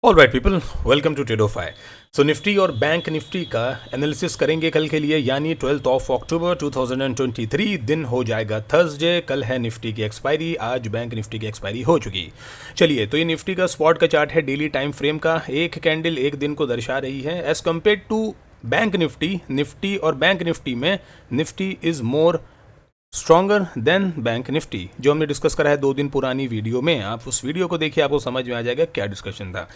All right people, welcome to Tradofy. So Nifty और bank Nifty का analysis करेंगे कल के लिए, यानी 12 अक्टूबर 2023 दिन हो जाएगा थर्सडे। कल है निफ्टी की एक्सपायरी, आज बैंक निफ्टी की एक्सपायरी हो चुकी। चलिए, तो ये निफ्टी का स्पॉट का चार्ट है डेली टाइम फ्रेम का। एक कैंडल एक दिन को दर्शा रही है as compare to bank Nifty. Nifty और बैंक निफ्टी में Nifty is more stronger than bank Nifty, जो हमने डिस्कस करा है 2 दिन पुरानी वीडियो में। आप उस वीडियो को देखिए, आपको समझ में आ जाएगा क्या डिस्कशन था।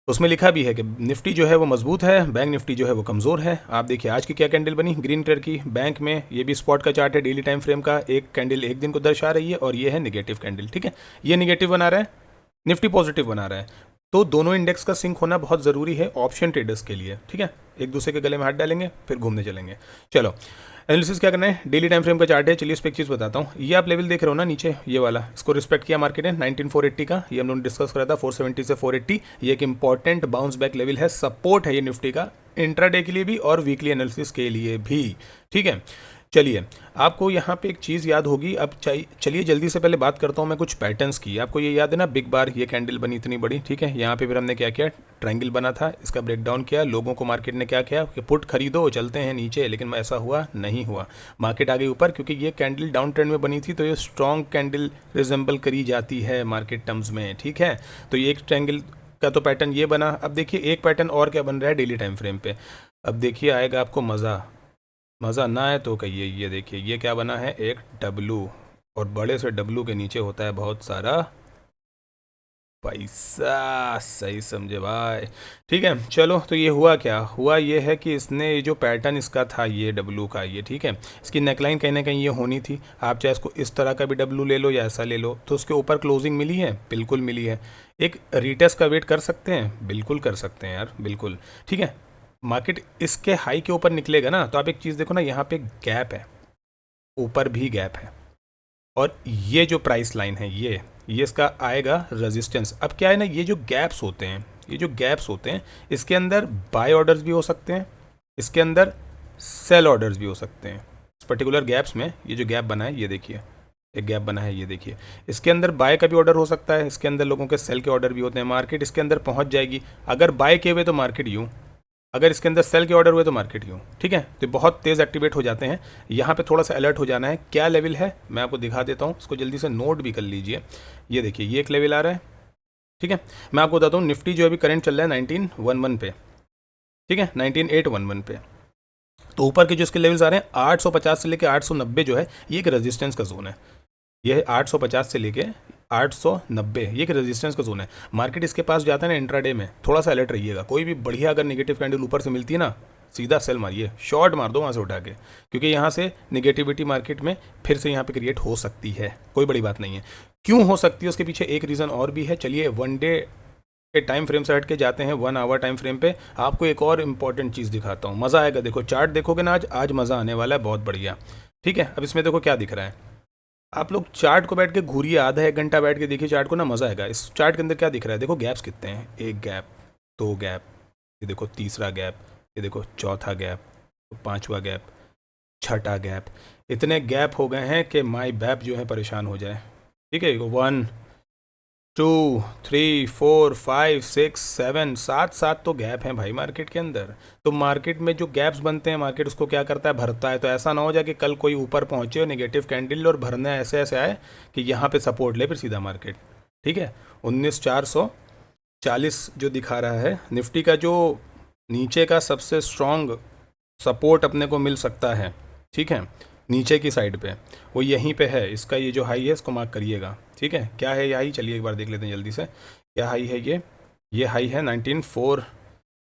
उसमें लिखा भी है कि निफ्टी जो है वो मजबूत है, बैंक निफ्टी जो है वो कमज़ोर है। आप देखिए आज की क्या कैंडल बनी, ग्रीन कलर की। बैंक में ये भी स्पॉट का चार्ट है डेली टाइम फ्रेम का। एक कैंडल एक दिन को दर्शा रही है और ये है निगेटिव कैंडल। ठीक है, ये निगेटिव बना रहा है, निफ्टी पॉजिटिव बना रहा है। तो दोनों इंडेक्स का सिंक होना बहुत ज़रूरी है ऑप्शन ट्रेडर्स के लिए। ठीक है, एक दूसरे के गले में हाथ डालेंगे फिर घूमने चलेंगे। चलो, एनालिसिस क्या करना है, डेली टाइम फ्रेम का चार्ट है। चलिए इस पर एक चीज़ बताता हूँ। ये आप लेवल देख रहे हो ना नीचे, ये वाला, इसको रिस्पेक्ट किया मार्केट ने 19480 का। ये हम लोगों ने डिस्कस करा था 470 से 480। ये एक इंपॉर्टेंट बाउंस बैक लेवल है, सपोर्ट है ये निफ्टी का, इंट्राडे के लिए भी और वीकली एनालिसिस के लिए भी। ठीक है, चलिए आपको यहाँ पे एक चीज़ याद होगी। अब चलिए जल्दी से पहले बात करता हूँ मैं कुछ पैटर्न्स की। आपको ये याद है ना, बिग बार ये कैंडल बनी इतनी बड़ी। ठीक है, यहाँ पे फिर हमने क्या किया, ट्रायंगल बना था, इसका ब्रेक डाउन किया। लोगों को मार्केट ने क्या किया कि पुट खरीदो चलते हैं नीचे, लेकिन ऐसा हुआ नहीं हुआ। मार्केट आ गई ऊपर, क्योंकि ये कैंडल डाउन ट्रेंड में बनी थी, तो ये स्ट्रॉन्ग कैंडल रिजेंबल करी जाती है मार्केट टर्म्स में। ठीक है, तो ये एक ट्रायंगल का तो पैटर्न ये बना। अब देखिए एक पैटर्न और क्या बन रहा है डेली टाइम फ्रेम पे। अब देखिए आएगा आपको मज़ा। मज़ा ना आए तो कहिए। ये देखिए ये क्या बना है, एक डब्लू, और बड़े से डब्लू के नीचे होता है बहुत सारा पैसा। सही समझे भाई। ठीक है, चलो तो ये हुआ क्या हुआ, ये है कि इसने जो पैटर्न इसका था ये डब्लू का, ये ठीक है, इसकी नेकलाइन कहीं ना कहीं ये होनी थी। आप चाहे इसको इस तरह का भी डब्लू ले लो या ऐसा ले लो। तो उसके ऊपर क्लोजिंग मिली है, बिल्कुल मिली है। एक रिटेस्ट का वेट कर सकते हैं, बिल्कुल कर सकते हैं यार, बिल्कुल। ठीक है, मार्केट इसके हाई के ऊपर निकलेगा ना, तो आप एक चीज़ देखो ना, यहाँ पे गैप है, ऊपर भी गैप है, और ये जो प्राइस लाइन है ये इसका आएगा रेजिस्टेंस। अब क्या है ना, ये जो गैप्स होते हैं, ये जो गैप्स होते हैं, इसके अंदर बाय ऑर्डर्स भी हो सकते हैं, इसके अंदर सेल ऑर्डर्स भी हो सकते हैं। इस पर्टिकुलर गैप्स में ये जो गैप बना है, ये देखिए एक गैप बना है, ये देखिए, इसके अंदर बाय का भी ऑर्डर हो सकता है, इसके अंदर लोगों के सेल के ऑर्डर भी होते हैं। मार्केट इसके अंदर पहुंच जाएगी। अगर बाय किए हुए तो मार्केट यूँ, अगर इसके अंदर सेल के ऑर्डर हुए तो मार्केट यूँ। ठीक है, तो बहुत तेज़ एक्टिवेट हो जाते हैं। यहाँ पे थोड़ा सा अलर्ट हो जाना है। क्या लेवल है मैं आपको दिखा देता हूँ, इसको जल्दी से नोट भी कर लीजिए। ये देखिए ये एक लेवल आ रहा है। ठीक है, मैं आपको बताता हूँ, निफ्टी जो अभी करंट चल रहा है 1911 पे। ठीक है, 19811 पे। तो ऊपर के जो इसके लेवल्स आ रहे हैं 850 से लेकर 890 जो है, ये एक रेजिस्टेंस का जोन है। ये 850 से लेके 890, ये एक रेजिस्टेंस का जोन है। मार्केट इसके पास जाता है ना इंट्राडे में, थोड़ा सा अलर्ट रहिएगा। कोई भी बढ़िया अगर नेगेटिव कैंडल ऊपर से मिलती है ना, सीधा सेल मारिए, शॉर्ट मार दो वहाँ से उठा के, क्योंकि यहाँ से निगेटिविटी मार्केट में फिर से यहाँ पे क्रिएट हो सकती है। कोई बड़ी बात नहीं है। क्यों हो सकती है उसके पीछे एक रीज़न और भी है। चलिए वन डे के टाइम फ्रेम से हट के जाते हैं 1 आवर टाइम फ्रेम पे। आपको एक और इंपॉर्टेंट चीज़ दिखाता हूँ, मज़ा आएगा। देखो चार्ट देखोगे ना, आज मज़ा आने वाला है, बहुत बढ़िया। ठीक है, अब इसमें देखो क्या दिख रहा है। आप लोग चार्ट को बैठ के घूरिए, आधा एक घंटा बैठ के देखिए चार्ट को ना, मज़ा आएगा। इस चार्ट के अंदर क्या दिख रहा है, देखो गैप्स कितने हैं, एक गैप, दो गैप, ये देखो तीसरा गैप, ये देखो चौथा गैप, पांचवा गैप, छठा गैप। इतने गैप हो गए हैं कि माई बैप जो है परेशान हो जाए। ठीक है, 1 2 3 4 5 6 7 सात सात तो गैप हैं भाई मार्केट के अंदर। तो मार्केट में जो गैप्स बनते हैं, मार्केट उसको क्या करता है, भरता है। तो ऐसा ना हो जाए कि कल कोई ऊपर पहुंचे और नेगेटिव कैंडल और भरना ऐसे ऐसे आए कि यहाँ पे सपोर्ट ले फिर सीधा मार्केट। ठीक है, 19440 जो दिखा रहा है निफ्टी का, जो नीचे का सबसे स्ट्रॉन्ग सपोर्ट अपने को मिल सकता है। ठीक है, नीचे की साइड पे वो यहीं पे है। इसका ये जो हाई है इसको मार्क करिएगा। ठीक है, क्या है ये हाई, चलिए एक बार देख लेते हैं जल्दी से। क्या हाई है ये हाई है 19450,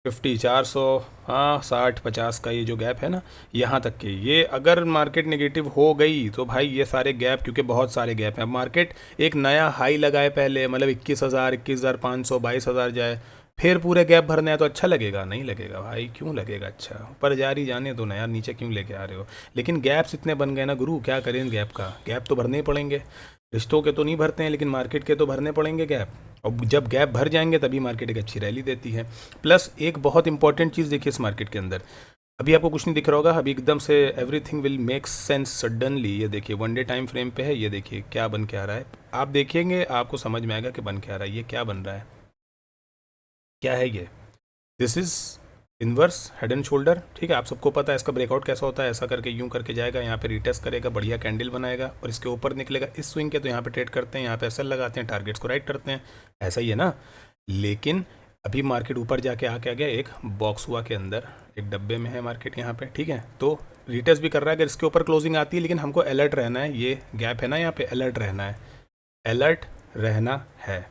400, हाँ 60-50 का ये जो गैप है ना, यहाँ तक के। ये अगर मार्केट नेगेटिव हो गई तो भाई ये सारे गैप, क्योंकि बहुत सारे गैप हैं। अब मार्केट एक नया हाई लगाए पहले, मतलब 21,000, 21,500, 22,000 जाए, फिर पूरे गैप भरने हैं तो अच्छा लगेगा? नहीं लगेगा भाई, क्यों लगेगा अच्छा? ऊपर जा रही जाने दो ना यार, नीचे क्यों लेके आ रहे हो? लेकिन गैप्स इतने बन गए ना गुरु, क्या करें गैप का? गैप तो भरने ही पड़ेंगे। रिश्तों के तो नहीं भरते हैं, लेकिन मार्केट के तो भरने पड़ेंगे गैप। और जब गैप भर जाएंगे तभी मार्केट एक अच्छी रैली देती है। प्लस एक बहुत इंपॉर्टेंट चीज़ देखिए इस मार्केट के अंदर, अभी आपको कुछ नहीं दिख रहा होगा, अभी एकदम से everything will make sense suddenly. ये देखिए वन डे टाइम फ्रेम पे है, ये देखिए क्या बन के आ रहा है। आप देखेंगे आपको समझ में आएगा कि बन के आ रहा है, ये क्या बन रहा है। क्या है ये? This is inverse head and shoulder, ठीक है। आप सबको पता है इसका ब्रेकआउट कैसा होता है, ऐसा करके यूं करके जाएगा, यहाँ पे रिटेस्ट करेगा, बढ़िया कैंडल बनाएगा और इसके ऊपर निकलेगा इस स्विंग के, तो यहाँ पे ट्रेड करते हैं, यहाँ पे एसएल लगाते हैं, टारगेट्स को राइट करते हैं, ऐसा ही है ना। लेकिन अभी मार्केट ऊपर जाके आके आ गया एक बॉक्स हुआ के अंदर, एक डब्बे में है मार्केट यहाँ पे, ठीक है। तो रिटेस्ट भी कर रहा है, अगर इसके ऊपर क्लोजिंग आती है, लेकिन हमको अलर्ट रहना है, ये गैप है ना यहाँ पे, अलर्ट रहना है, अलर्ट रहना है,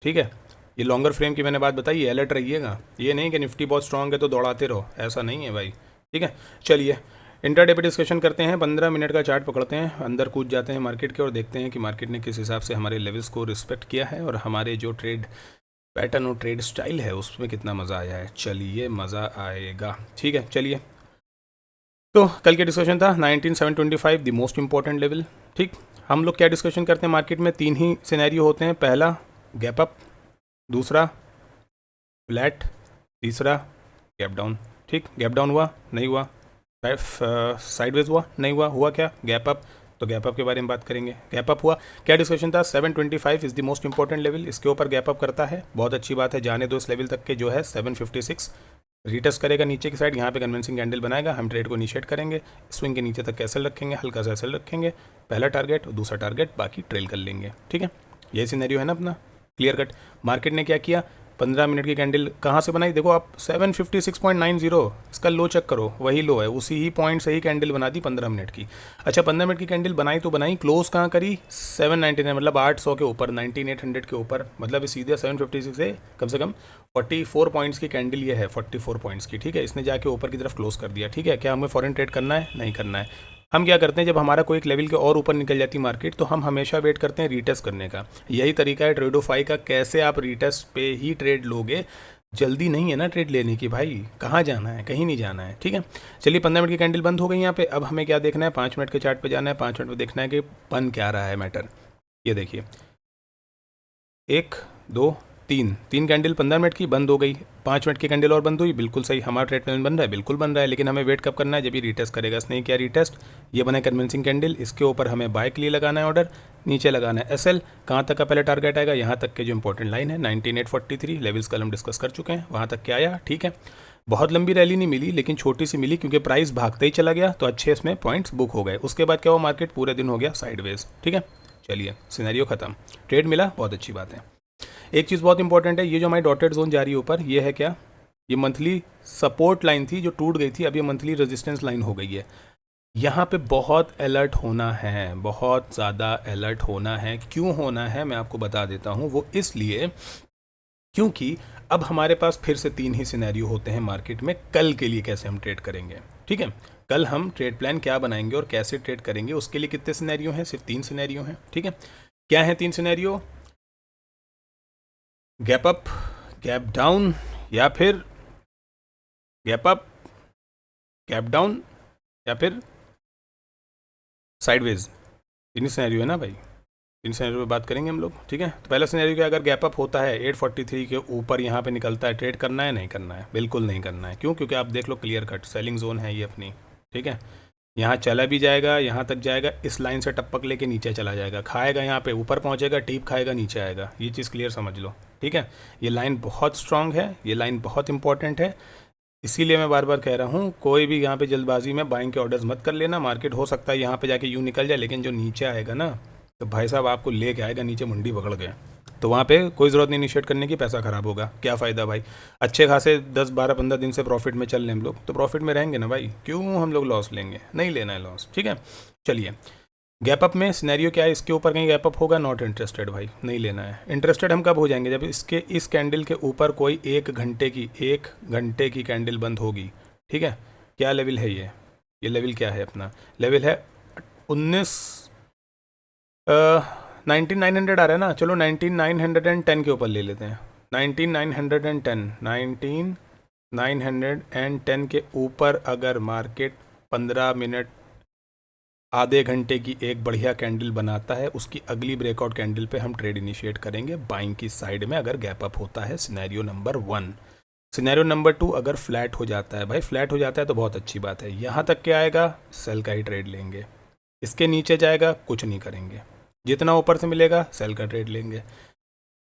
ठीक है। ये लॉन्गर फ्रेम की मैंने बात बताई, अलर्ट रहिएगा, ये नहीं कि निफ्टी बहुत स्ट्रांग है तो दौड़ाते रहो, ऐसा नहीं है भाई, ठीक है। चलिए इंट्राडे पे डिस्कशन करते हैं, 15 मिनट का चार्ट पकड़ते हैं, अंदर कूद जाते हैं मार्केट के और देखते हैं कि मार्केट ने किस हिसाब से हमारे लेवल्स को रिस्पेक्ट किया है और हमारे जो ट्रेड पैटर्न और ट्रेड स्टाइल है उसमें कितना मज़ा आया है। चलिए मज़ा आएगा, ठीक है। चलिए, तो कल के डिस्कशन था 19725 द मोस्ट इंपॉर्टेंट लेवल, ठीक। हम लोग क्या डिस्कशन करते हैं, मार्केट में 3 ही सिनेरियो होते हैं, पहला गैप अप, दूसरा फ्लैट, तीसरा गैप डाउन, ठीक। गैप डाउन हुआ नहीं हुआ, साइडवेज हुआ नहीं हुआ, हुआ क्या, गैप अप, तो गैप अप के बारे में बात करेंगे। गैप अप हुआ, क्या डिस्कशन था, 725 is the most important level, इसके ऊपर गैप अप करता है, बहुत अच्छी बात है, जाने दो इस लेवल तक के, जो है 756, रिटेस्ट करेगा नीचे की साइड, यहाँ पे कन्विंसिंग कैंडल बनाएगा, हम ट्रेड को इनिशिएट करेंगे, स्विंग के नीचे तक कैसल रखेंगे, हल्का सा एसएल रखेंगे, पहला टारगेट और दूसरा टारगेट, बाकी ट्रेल कर लेंगे, ठीक है। यही सिनेरियो है ना अपना, क्लियर कट। मार्केट ने क्या किया, 15 मिनट की कैंडल कहाँ से बनाई, देखो आप 756.90, इसका लो चेक करो, वही लो है, उसी ही पॉइंट से ही कैंडल बना दी 15 मिनट की। अच्छा 15 मिनट की कैंडल बनाई तो बनाई, क्लोज कहाँ करी, 799, मतलब 800 के ऊपर, 19800 के ऊपर, मतलब सीधे 756 से कम 44 पॉइंट्स की कैंडल ये है, 44 पॉइंट्स की, ठीक है। इसने जाके ऊपर की तरफ क्लोज कर दिया, ठीक है। क्या हमें फॉरेन ट्रेड करना है, नहीं करना है। हम क्या करते हैं, जब हमारा कोई एक लेवल के और ऊपर निकल जाती मार्केट, तो हम हमेशा वेट करते हैं रीटेस्ट करने का, यही तरीका है ट्रेडोफाई का, कैसे आप रीटेस्ट पे ही ट्रेड लोगे, जल्दी नहीं है ना ट्रेड लेने की भाई, कहाँ जाना है, कहीं नहीं जाना है, ठीक है। चलिए 15 मिनट की कैंडल बंद हो गई यहाँ पे, अब हमें क्या देखना है, 5 मिनट के चार्ट पे जाना है, 5 मिनट पे देखना है कि बन क्या रहा है मैटर। ये देखिए 1 2 3 कैंडल 15 मिनट की बंद हो गई, 5 मिनट की कैंडल और बंद हुई, बिल्कुल सही, हमारा ट्रेड प्लान बन रहा है, बिल्कुल बन रहा है, लेकिन हमें वेट कब करना है, जब ये रीटेस्ट करेगा। इसने क्या रीटेस्ट, ये बना कन्विंसिंग कैंडल, इसके ऊपर हमें बाय के लिए लगाना है ऑर्डर, नीचे लगाना है एसएल, कहाँ तक का पहले टारगेट आएगा, यहाँ तक के जो इंपॉर्टेंट लाइन है 19843 लेवल्स कल हम डिस्कस कर चुके हैं, वहाँ तक क्या आया, ठीक है। बहुत लंबी रैली नहीं मिली, लेकिन छोटी सी मिली, क्योंकि प्राइस भागते ही चला गया, तो अच्छे इसमें पॉइंट्स बुक हो गए। उसके बाद क्या हुआ, मार्केट पूरे दिन हो गया साइडवेज, ठीक है। चलिए सिनेरियो खत्म, ट्रेड मिला, बहुत अच्छी बात है। एक चीज़ बहुत इंपॉर्टेंट है, ये जो हमारी डॉटेड जोन जा रही है ऊपर, ये है क्या, ये मंथली सपोर्ट लाइन थी जो टूट गई थी, अब ये मंथली रेजिस्टेंस लाइन हो गई है। यहाँ पे बहुत अलर्ट होना है, बहुत ज़्यादा अलर्ट होना है। क्यों होना है मैं आपको बता देता हूँ, वो इसलिए क्योंकि अब हमारे पास फिर से 3 ही सिनेरियो होते हैं मार्केट में, कल के लिए कैसे हम ट्रेड करेंगे, ठीक है। कल हम ट्रेड प्लान क्या बनाएंगे और कैसे ट्रेड करेंगे, उसके लिए कितने सिनेरियो हैं, सिर्फ 3 सिनेरियो हैं, ठीक है। क्या है 3 scenario, gap up, gap down, या फिर गैप अप, गैप डाउन, या फिर साइडवेज। 3 सिनेरियो है ना भाई, 3 सिनेरियो पे बात करेंगे हम लोग, ठीक है। तो पहला सिनेरियो क्या, अगर गैप अप होता है 843 के ऊपर यहाँ पे निकलता है, ट्रेड करना है, नहीं करना है, बिल्कुल नहीं करना है। क्यों, क्योंकि आप देख लो क्लियर कट सेलिंग जोन है ये अपनी, ठीक है। यहाँ चला भी जाएगा, यहाँ तक जाएगा, इस लाइन से टपक लेके नीचे चला जाएगा, खाएगा यहाँ पे, ऊपर पहुँचेगा, टीप खाएगा, नीचे आएगा, ये चीज़ क्लियर समझ लो, ठीक है। ये लाइन बहुत स्ट्रांग है, ये लाइन बहुत इंपॉर्टेंट है, इसीलिए मैं बार बार कह रहा हूँ, कोई भी यहाँ पे जल्दबाजी में बाइंग के ऑर्डर्स मत कर लेना। मार्केट हो सकता है यहाँ पे जाके यूँ निकल जाए, लेकिन जो नीचे आएगा ना, तो भाई साहब आपको लेके आएगा नीचे मुंडी पकड़ के, तो वहाँ पे कोई ज़रूरत नहीं इनिशिएट करने की, पैसा ख़राब होगा, क्या फ़ायदा भाई। अच्छे खासे 10 12 15 दिन से प्रॉफिट में चल रहे हम लोग, तो प्रॉफिट में रहेंगे ना भाई, क्यों हम लोग लॉस लेंगे, नहीं लेना है लॉस, ठीक है। चलिए गैप अप में सिनेरियो क्या है, इसके ऊपर कहीं गैप अप होगा, नॉट इंटरेस्टेड भाई, नहीं लेना है। इंटरेस्टेड हम कब हो जाएंगे, जब इसके इस कैंडल के ऊपर कोई 1 घंटे की कैंडल बंद होगी, ठीक है। क्या लेवल है ये लेवल क्या है अपना, लेवल है 19,900 आ रहा है ना, चलो 19,910 के ऊपर ले लेते हैं, 19,910 के ऊपर अगर मार्केट 15 मिनट आधे घंटे की एक बढ़िया कैंडल बनाता है, उसकी अगली ब्रेकआउट कैंडल पे हम ट्रेड इनिशिएट करेंगे बाइंग की साइड में, अगर गैप अप होता है, सिनेरियो नंबर 1। सिनेरियो नंबर 2, अगर फ्लैट हो जाता है, भाई फ्लैट हो जाता है तो बहुत अच्छी बात है, यहाँ तक क्या आएगा, सेल का ही ट्रेड लेंगे, इसके नीचे जाएगा कुछ नहीं करेंगे, जितना ऊपर से मिलेगा सेल का ट्रेड लेंगे।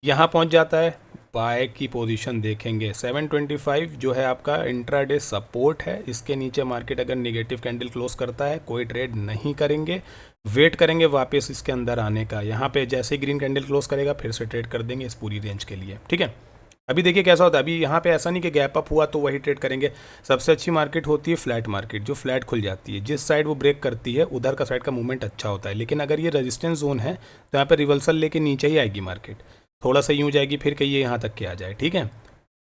यहाँ पहुँच जाता है, बाय की पोजीशन देखेंगे 725 जो है आपका इंट्राडे सपोर्ट है। इसके नीचे मार्केट अगर नेगेटिव कैंडल क्लोज करता है कोई ट्रेड नहीं करेंगे, वेट करेंगे वापस इसके अंदर आने का। यहाँ पे जैसे ही ग्रीन कैंडल क्लोज करेगा फिर से ट्रेड कर देंगे इस पूरी रेंज के लिए, ठीक है। अभी देखिए कैसा होता है, अभी यहाँ पे ऐसा नहीं कि गैप अप हुआ तो वही ट्रेड करेंगे। सबसे अच्छी मार्केट होती है फ्लैट मार्केट, जो फ्लैट खुल जाती है, जिस साइड वो ब्रेक करती है उधर का साइड का मूवमेंट अच्छा होता है। लेकिन अगर ये रेजिस्टेंस जोन है तो यहाँ पे रिवर्सल लेके नीचे ही आएगी मार्केट, थोड़ा सा यूँ जाएगी फिर कहिए यहाँ तक के आ जाए, ठीक है,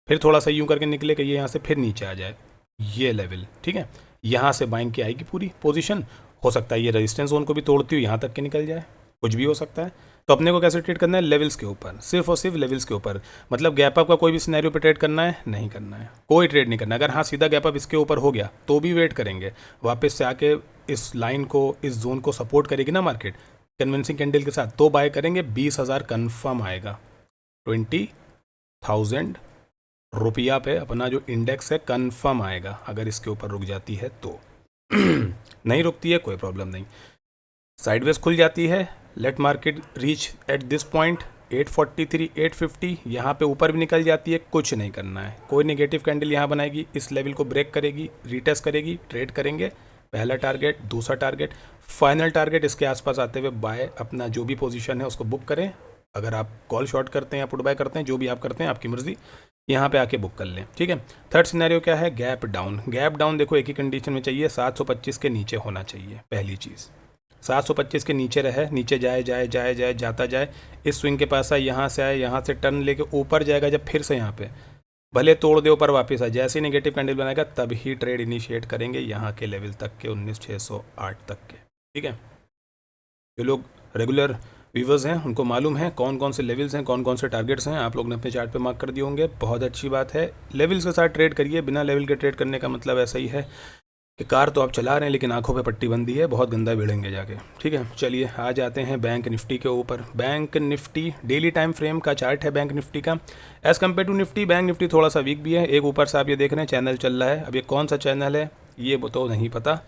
फिर थोड़ा सा यूँ करके निकले कहिए यहाँ से फिर नीचे आ जाए, ये लेवल, ठीक है। यहाँ से बाइंग की आएगी पूरी पोजीशन, हो सकता है ये रेजिस्टेंस जोन को भी तोड़ती हुई यहाँ तक के निकल जाए, कुछ भी हो सकता है। तो अपने को कैसे ट्रेड करना है, लेवल्स के ऊपर, सिर्फ और सिर्फ लेवल्स के ऊपर। मतलब गैप अप का कोई भी सिनेरियो पे ट्रेड करना है, नहीं करना है, कोई ट्रेड नहीं करना। अगर हाँ सीधा गैप अप इसके ऊपर हो गया तो भी वेट करेंगे, वापस से आके इस लाइन को, इस जोन को सपोर्ट करेगी ना मार्केट कन्विंसिंग कैंडल के साथ, तो बाय करेंगे। 20,000 कन्फर्म आएगा, 20,000 रुपया पे अपना जो इंडेक्स है कन्फर्म आएगा अगर इसके ऊपर रुक जाती है तो। नहीं रुकती है कोई प्रॉब्लम नहीं, साइडवेज खुल जाती है, let market reach at this point 843 850, यहाँ पे ऊपर भी निकल जाती है, कुछ नहीं करना है। कोई नेगेटिव कैंडल यहाँ बनाएगी, इस लेवल को ब्रेक करेगी, रीटेस्ट करेगी, ट्रेड करेंगे। पहला टारगेट, दूसरा टारगेट, फाइनल टारगेट इसके आसपास आते हुए बाय अपना जो भी पोजीशन है उसको बुक करें। अगर आप कॉल शॉर्ट करते हैं या पुट बाय करते हैं, जो भी आप करते हैं आपकी मर्जी, यहाँ पे आके बुक कर लें, ठीक है। थर्ड सिनेरियो क्या है, गैप डाउन। गैप डाउन देखो एक ही कंडीशन में चाहिए, 725 के नीचे होना चाहिए। पहली चीज़ 725 के नीचे रहे, नीचे जाए जाए जाए जाए जाता जाए, इस स्विंग के पास आए, यहाँ से आए, यहाँ से टर्न लेके ऊपर जाएगा, जब फिर से यहाँ पे भले तोड़ दे ऊपर वापस आए, जैसे ही नेगेटिव कैंडल बनाएगा तभी ट्रेड इनिशिएट करेंगे यहाँ के लेवल तक के 19,608 तक के, ठीक है। जो लोग रेगुलर व्यूवर्स हैं उनको मालूम है कौन कौन से लेवल्स हैं, कौन कौन से टारगेट्स हैं, आप लोग ने अपने चार्ट पे मार्क कर दिए होंगे, बहुत अच्छी बात है। लेवल्स के साथ ट्रेड करिए, बिना लेवल के ट्रेड करने का मतलब ऐसा ही है कि कार तो आप चला रहे हैं लेकिन आंखों पे पट्टी बंदी है, बहुत गंदा भिड़ेंगे जाके, ठीक है। चलिए आ जाते हैं बैंक निफ्टी के ऊपर। Bank Nifty daily time frame का चार्ट है बैंक निफ्टी का। As compare to Nifty, bank Nifty थोड़ा सा वीक भी है। एक ऊपर से आप ये देख रहे हैं चैनल चल रहा है, अब ये कौन सा चैनल है ये तो नहीं पता,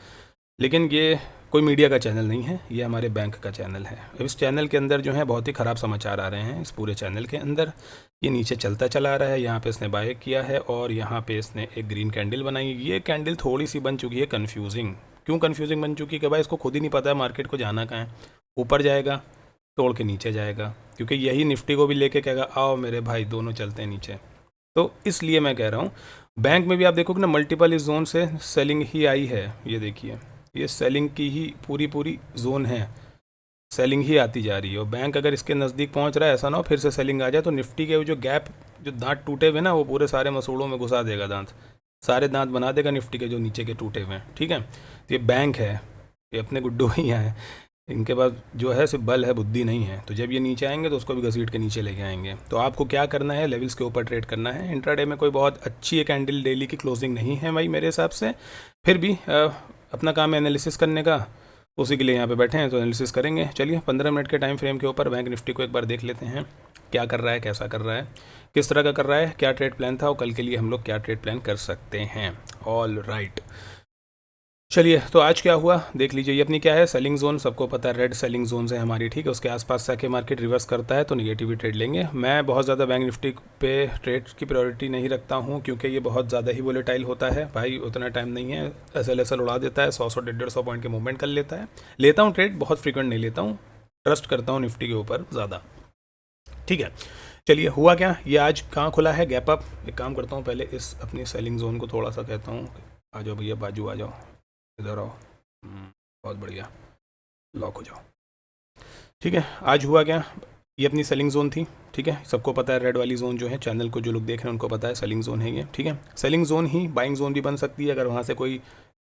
लेकिन ये कोई मीडिया का चैनल नहीं है, ये हमारे बैंक का चैनल है। अब इस चैनल के अंदर जो है बहुत ही ख़राब समाचार आ रहे हैं इस पूरे चैनल के अंदर। ये नीचे चलता चला आ रहा है, यहाँ पे इसने बाय किया है और यहाँ पे इसने एक ग्रीन कैंडल बनाई। ये कैंडल थोड़ी सी बन चुकी है कन्फ्यूजिंग। क्यों कन्फ्यूजिंग बन चुकी है कि भाई इसको खुद ही नहीं पता है मार्केट को जाना कहाँ है। ऊपर जाएगा तोड़ के नीचे जाएगा, क्योंकि यही निफ्टी को भी लेके कहेगा आओ मेरे भाई दोनों चलते हैं नीचे। तो इसलिए मैं कह रहा हूँ बैंक में भी आप देखोगे ना मल्टीपल इस जोन से सेलिंग ही आई है। ये देखिए ये सेलिंग की ही पूरी जोन है, सेलिंग ही आती जा रही है। और बैंक अगर इसके नज़दीक पहुंच रहा है, ऐसा ना हो फिर से सेलिंग आ जाए तो निफ्टी के जो गैप, जो दांत टूटे हुए ना वो पूरे सारे मसूड़ों में घुसा देगा, दांत सारे दांत बना देगा निफ्टी के जो नीचे के टूटे हुए हैं, ठीक है। तो ये बैंक है, ये अपने गुड्डू भैया हैं, इनके पास जो है सिर्फ बल है, बुद्धि नहीं है। तो जब ये नीचे आएंगे तो उसको भी घसीट के नीचे लेके आएंगे। तो आपको क्या करना है, लेवल्स के ऊपर ट्रेड करना है। इंट्राडे में कोई बहुत अच्छी एक कैंडल डेली की क्लोजिंग नहीं है भाई मेरे हिसाब से, फिर भी अपना काम है एनालिसिस करने का, उसी के लिए यहाँ पे बैठे हैं तो एनालिसिस करेंगे। चलिए 15 मिनट के टाइम फ्रेम के ऊपर बैंक निफ्टी को एक बार देख लेते हैं, क्या कर रहा है, कैसा कर रहा है, किस तरह का कर रहा है, क्या ट्रेड प्लान था और कल के लिए हम लोग क्या ट्रेड प्लान कर सकते हैं। ऑल राइट, चलिए तो आज क्या हुआ देख लीजिए। ये अपनी क्या है, सेलिंग जोन, सबको पता है रेड सेलिंग जोन है हमारी, ठीक है। उसके आसपास से आके मार्केट रिवर्स करता है तो निगेटिव ट्रेड लेंगे। मैं बहुत ज़्यादा बैंक निफ्टी पे ट्रेड की प्रायोरिटी नहीं रखता हूँ, क्योंकि ये बहुत ज़्यादा ही वोलेटाइल होता है भाई, उतना टाइम नहीं है। एसएल उड़ा देता है, 100 150 पॉइंट के मूवमेंट कर लेता है। लेता हूँ ट्रेड, बहुत फ्रिक्वेंट नहीं लेता हूँ, ट्रस्ट करता हूँ निफ्टी के ऊपर ज़्यादा, ठीक है। चलिए हुआ क्या, ये आज कहाँ खुला है, गैप अप। एक काम करता हूँ पहले इस अपनी सेलिंग जोन को थोड़ा सा कहता हूँ, आ जाओ भैया बाजू आ जाओ, इधर आओ, बहुत बढ़िया, लॉक हो जाओ, ठीक है। आज हुआ क्या, ये अपनी सेलिंग जोन थी, ठीक है। सबको पता है रेड वाली जोन जो है, चैनल को जो लोग देख रहे हैं उनको पता है सेलिंग जोन है ये, ठीक है। सेलिंग जोन ही बाइंग जोन भी बन सकती है अगर वहाँ से कोई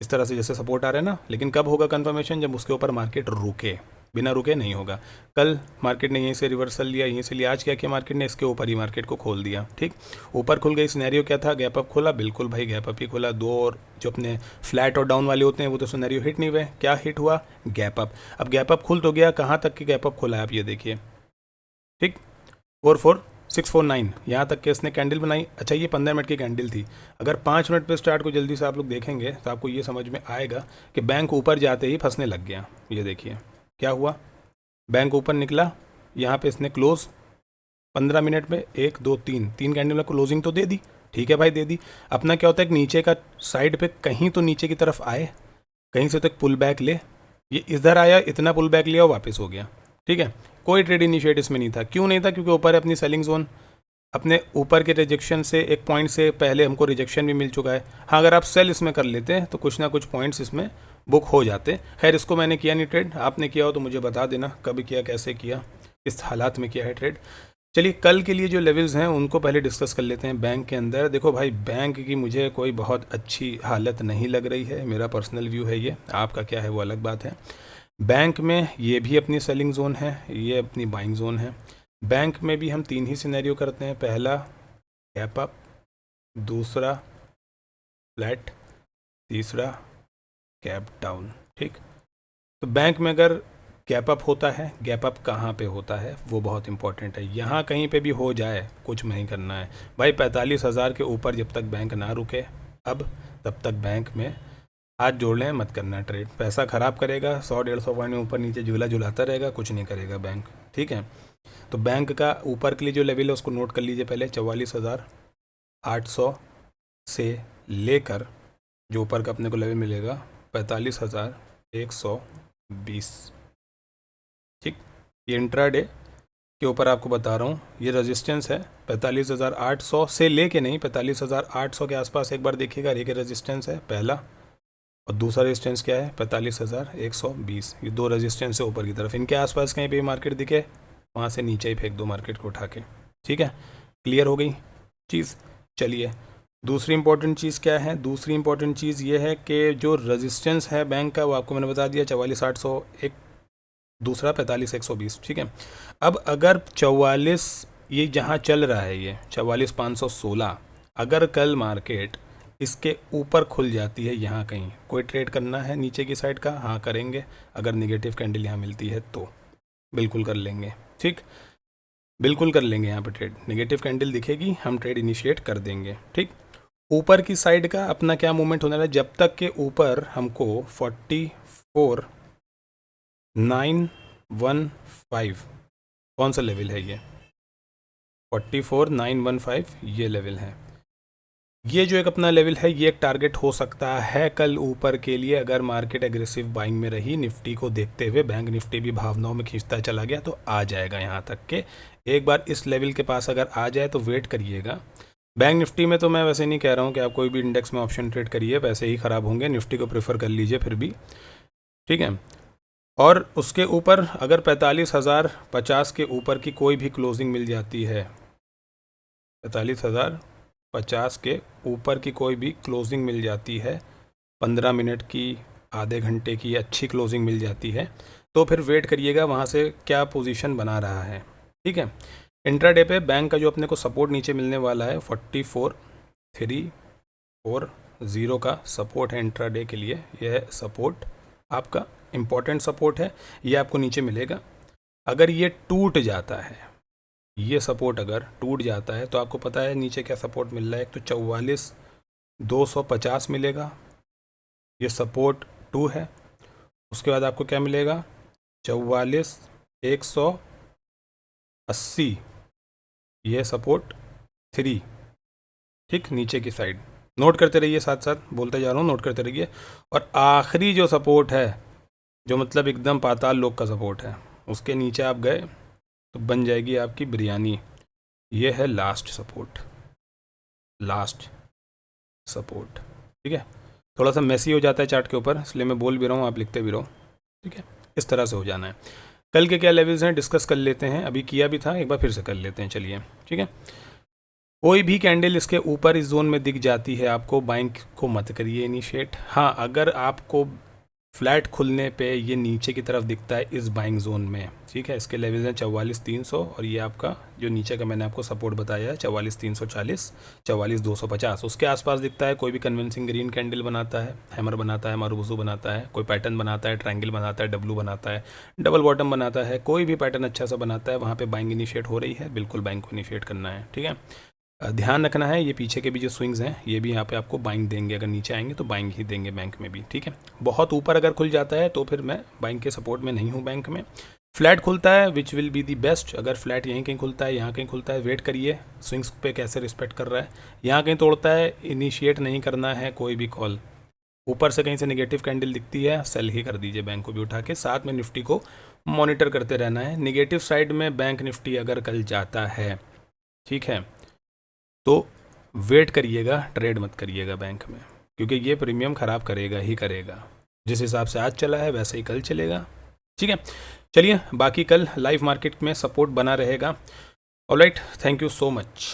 इस तरह से जैसे सपोर्ट आ रहा है ना। लेकिन कब होगा कंफर्मेशन, जब उसके ऊपर मार्केट रुके, बिना रुके नहीं होगा। कल मार्केट ने यहीं से रिवर्सल लिया, यहीं से लिया, आज क्या किया मार्केट ने, इसके ऊपर ही मार्केट को खोल दिया, ठीक। ऊपर खुल गई, सिनेरियो क्या था, गैप अप खोला, बिल्कुल भाई गैप अप ही खोला। दो और जो अपने फ्लैट और डाउन वाले होते हैं वो तो सिनेरियो हिट नहीं हुए, क्या हिट हुआ, गैप अप। अब गैप अप खुल तो गया, कहाँ तक की गैप अप खोला है आप ये देखिए, ठीक, 44649 यहाँ तक के इसने कैंडल बनाई। अच्छा ये 15 मिनट की कैंडल थी, अगर 5 मिनट पे स्टार्ट को जल्दी से आप लोग देखेंगे तो आपको ये समझ में आएगा कि बैंक ऊपर जाते ही फंसने लग गया। ये देखिए क्या हुआ, बैंक ऊपर निकला, यहाँ पे इसने क्लोज 15 मिनट में 1 2 3 3 कैंडल में क्लोजिंग तो दे दी, ठीक है भाई दे दी। अपना क्या होता है कि नीचे का साइड पे कहीं तो नीचे की तरफ आए, कहीं से तो एक पुल बैक ले, ये इधर आया, इतना पुल बैक लिया और वापस हो गया, ठीक है। कोई ट्रेड इनिशिएट इसमें नहीं था। क्यों नहीं था? क्योंकि ऊपर है अपनी सेलिंग जोन, अपने ऊपर के रिजेक्शन से एक पॉइंट से पहले हमको रिजेक्शन भी मिल चुका है। हाँ, अगर आप सेल इसमें कर लेते हैं तो कुछ ना कुछ पॉइंट्स इसमें बुक हो जाते। खैर इसको मैंने किया नहीं ट्रेड, आपने किया हो तो मुझे बता देना कब किया, कैसे किया, इस हालात में किया है ट्रेड। चलिए कल के लिए जो लेवल्स हैं उनको पहले डिस्कस कर लेते हैं। बैंक के अंदर देखो भाई, बैंक की मुझे कोई बहुत अच्छी हालत नहीं लग रही है, मेरा पर्सनल व्यू है ये, आपका क्या है वो अलग बात है। बैंक में ये भी अपनी सेलिंग जोन है, ये अपनी बाइंग जोन है। बैंक में भी हम 3 ही सिनेरियो करते हैं, पहला गैप अप, दूसरा फ्लैट, तीसरा गैप डाउन, ठीक। तो बैंक में अगर गैप अप होता है, गैप अप कहाँ पे होता है वो बहुत इंपॉर्टेंट है। यहाँ कहीं पे भी हो जाए कुछ नहीं करना है भाई, 45,000 के ऊपर जब तक बैंक ना रुके अब तब तक बैंक में हाथ जोड़ लें, मत करना ट्रेड, पैसा ख़राब करेगा, 100-150 पॉइंट में ऊपर नीचे झूला झुलाता रहेगा, कुछ नहीं करेगा बैंक, ठीक है। तो बैंक का ऊपर के लिए जो लेवल है उसको नोट कर लीजिए पहले, 44,800 से लेकर जो ऊपर का अपने को लेवल मिलेगा 45,120, ठीक। ये इंट्राडे के ऊपर आपको बता रहा हूँ, ये रेजिस्टेंस है 45,800 से लेके नहीं, 45,800 के आसपास एक बार देखिएगा, ये रेजिस्टेंस है पहला, और दूसरा रेजिस्टेंस क्या है 45,120। ये 2 रेजिस्टेंस है ऊपर की तरफ, इनके आसपास कहीं पे मार्केट दिखे वहाँ से नीचे ही फेंक दो मार्केट को उठा के, ठीक है। क्लियर हो गई चीज़। चलिए दूसरी इंपॉर्टेंट चीज़ क्या है? दूसरी इंपॉर्टेंट चीज़ ये है कि जो रेजिस्टेंस है बैंक का वो आपको मैंने बता दिया 44,800 एक, दूसरा 45,120, ठीक है। अब अगर 44 ये जहाँ चल रहा है ये 44,516, अगर कल मार्केट इसके ऊपर खुल जाती है, यहाँ कहीं कोई ट्रेड करना है नीचे की साइड का, हाँ करेंगे। अगर निगेटिव कैंडल यहाँ मिलती है तो बिल्कुल कर लेंगे, ठीक, बिल्कुल कर लेंगे। यहाँ पे ट्रेड निगेटिव कैंडल दिखेगी हम ट्रेड इनिशिएट कर देंगे, ठीक। ऊपर की साइड का अपना क्या मूवमेंट होने वाला है, जब तक के ऊपर हमको 44,915, कौन सा लेवल है ये 44,915, ये लेवल है। ये जो एक अपना लेवल है ये एक टारगेट हो सकता है कल ऊपर के लिए, अगर मार्केट एग्रेसिव बाइंग में रही, निफ्टी को देखते हुए बैंक निफ्टी भी भावनाओं में खींचता चला गया तो आ जाएगा यहाँ तक के। एक बार इस लेवल के पास अगर आ जाए तो वेट करिएगा। बैंक निफ्टी में तो मैं वैसे नहीं कह रहा हूँ कि आप कोई भी इंडेक्स में ऑप्शन ट्रेड करिए, वैसे ही ख़राब होंगे, निफ्टी को प्रेफर कर लीजिए फिर भी, ठीक है। और उसके ऊपर अगर 45,050 के ऊपर की कोई भी क्लोजिंग मिल जाती है, 45,050 के ऊपर की कोई भी क्लोजिंग मिल जाती है, 15 मिनट की, आधे घंटे की अच्छी क्लोजिंग मिल जाती है, तो फिर वेट करिएगा वहाँ से क्या पोजीशन बना रहा है, ठीक है। इंट्राडे पे बैंक का जो अपने को सपोर्ट नीचे मिलने वाला है 44,340 का सपोर्ट है इंट्राडे के लिए। यह सपोर्ट आपका इम्पोर्टेंट सपोर्ट है, ये आपको नीचे मिलेगा। अगर ये टूट जाता है, ये सपोर्ट अगर टूट जाता है तो आपको पता है नीचे क्या सपोर्ट मिल रहा है, एक तो 44,250 मिलेगा, ये सपोर्ट 2 है। उसके बाद आपको क्या मिलेगा 44,180, ये सपोर्ट 3, ठीक, नीचे की साइड। नोट करते रहिए, साथ साथ बोलते जा रहा हूँ, नोट करते रहिए। और आखिरी जो सपोर्ट है, जो मतलब एकदम पाताल लोक का सपोर्ट है, उसके नीचे आप गए तो बन जाएगी आपकी बिरयानी। ये है लास्ट सपोर्ट, लास्ट सपोर्ट, ठीक है। थोड़ा सा मैसी हो जाता है चार्ट के ऊपर, इसलिए मैं बोल भी रहा हूँ, आप लिखते भी रहो, ठीक है। इस तरह से हो जाना है। कल के क्या लेवल्स हैं डिस्कस कर लेते हैं, अभी किया भी था, एक बार फिर से कर लेते हैं, चलिए, ठीक है। कोई भी कैंडल इसके ऊपर इस जोन में दिख जाती है आपको, बाइंग को मत करिए इनिशिएट। हाँ, अगर आपको फ्लैट खुलने पे ये नीचे की तरफ दिखता है इस बाइंग जोन में, ठीक है, इसके लेवल्स हैं 44,300, और ये आपका जो नीचे का मैंने आपको सपोर्ट बताया है 44,340, 44,250, उसके आसपास दिखता है। कोई भी कन्विंसिंग ग्रीन कैंडल बनाता है, हैमर बनाता है, मारूबुजू बनाता है, कोई पैटर्न बनाता है, ट्रायंगल बनाता है, डब्लू बनाता है, डबल बॉटम बनाता है, कोई भी पैटर्न अच्छा सा बनाता है, वहाँ पर बाइंग इनिशिएट हो रही है, बिल्कुल बाइंग को इनिशिएट करना है, ठीक है। ध्यान रखना है, ये पीछे के भी जो स्विंग्स हैं ये भी यहाँ पे आपको बाइंग देंगे, अगर नीचे आएंगे तो बाइंग ही देंगे बैंक में भी, ठीक है। बहुत ऊपर अगर खुल जाता है तो फिर मैं बाइंग के सपोर्ट में नहीं हूँ बैंक में, फ्लैट खुलता है which will be the best. अगर फ्लैट यहीं कहीं खुलता है, यहाँ कहीं खुलता है, वेट करिए स्विंग्स पे कैसे रिस्पेक्ट कर रहा है। यहाँ कहीं तोड़ता है, इनिशिएट नहीं करना है कोई भी कॉल। ऊपर से कहीं से नेगेटिव कैंडल दिखती है, सेल ही कर दीजिए बैंक को भी उठा के। साथ में निफ्टी को मॉनिटर करते रहना है। नेगेटिव साइड में बैंक निफ्टी अगर कल जाता है, ठीक है, तो वेट करिएगा, ट्रेड मत करिएगा बैंक में, क्योंकि ये प्रीमियम ख़राब करेगा ही करेगा। जिस हिसाब से आज चला है वैसे ही कल चलेगा, ठीक है। चलिए, बाकी कल लाइव मार्केट में सपोर्ट बना रहेगा। Alright, thank you so much.